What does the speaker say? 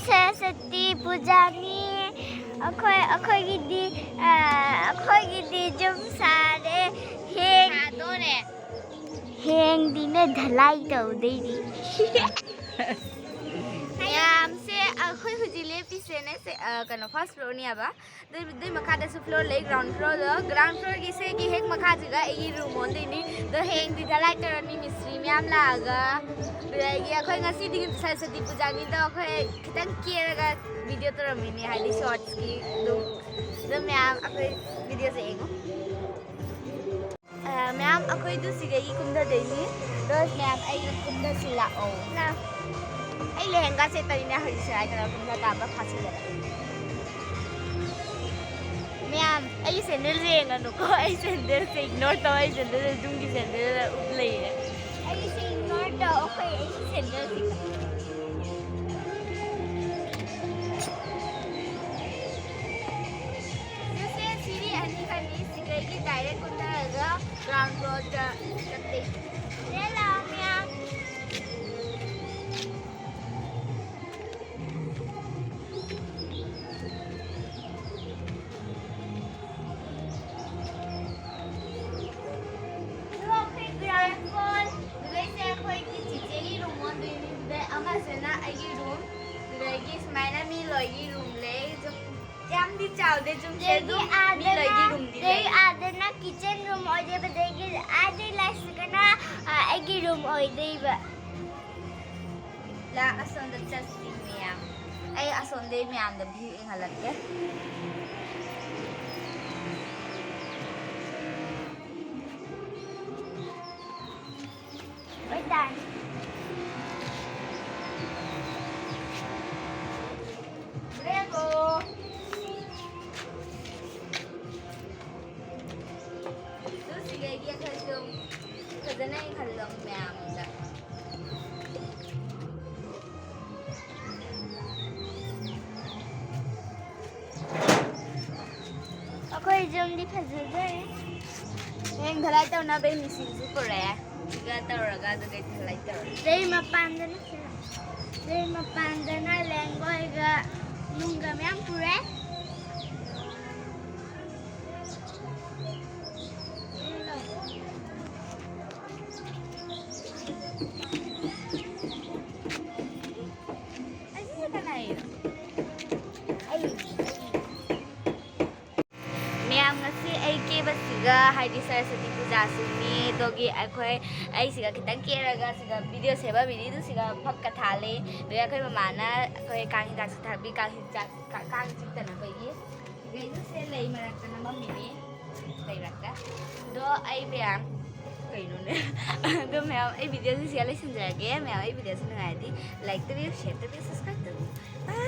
Saraswati Pujani अखोई जुम सारे हेंग दिने धलाई तौदेरी मैम से अखोई हुजिले पिसेने से कनो फर्स्ट फ्लोर नि आबा दे मखादा सु फ्लोर ले ग्राउंड फ्लोर की से की हेक मखा जगा ए रूम ओन दिनी द हेंग दि धलाई तरनी मिस्त्री मैम लागा बेगी अखोई ngasi di सरस्वती पूजा नि द अखोई खितंग केरगा वीडियो तरमिनी हाइली शॉर्ट्स की दो मैम अखोई वीडियो से एगो मैम अखोई दु सिगई कुंदा देनी दो मैम आई कुंदा सिला ओ ना आई लहंगा से तरीने हरी से आई तरह कुंदा ताबा फांसी जरा मैम आई सैंडल से एंगा नुको आई सैंडल से इग्नोर तो आई सैंडल से दूंगी सैंडल उपले है आई से इग्नोर तो ओके आई सैंडल से जैसे सीरी अन्नी का नी सिगई की डायरेक्ट कुंदा लगा ग्राउंड फ्लोर जाते ले लो मैम किचन रूम ओजे बदेगी आदे लाइस कना एगी रूम ओइदेबा ला असोन द चस्ती मियाम आई असोन दे मियाम द भी इंगलके ओइ दान लेगो फजना ही खल्लम मैम दा अखोई जमदी फजदे हेंग धलाई तो ना बे मिसिन से पड़े गा तोरगा द गई धलाई तो दे मपांदना लेंगोइगा नुंगा मैम पूरे हाइडी सरस्वती पूजा सुनी दोगी अखोई आई सिगा खितंग केरगा सिगा वीडियो सेवा वीडियो सिगा फक्का थाले दे अखोई ममाना अखोई कांगी दास थाबी कांगी चितना बगी गैनु से लई मरकना मम्मी लई रखता दो आई ब्याम कइनु ने दो मैं आई वीडियो से सिगा लेसन जागे मैं आई वीडियो से नगाई दी लाइक तो शेयर तो सब्सक्राइब तो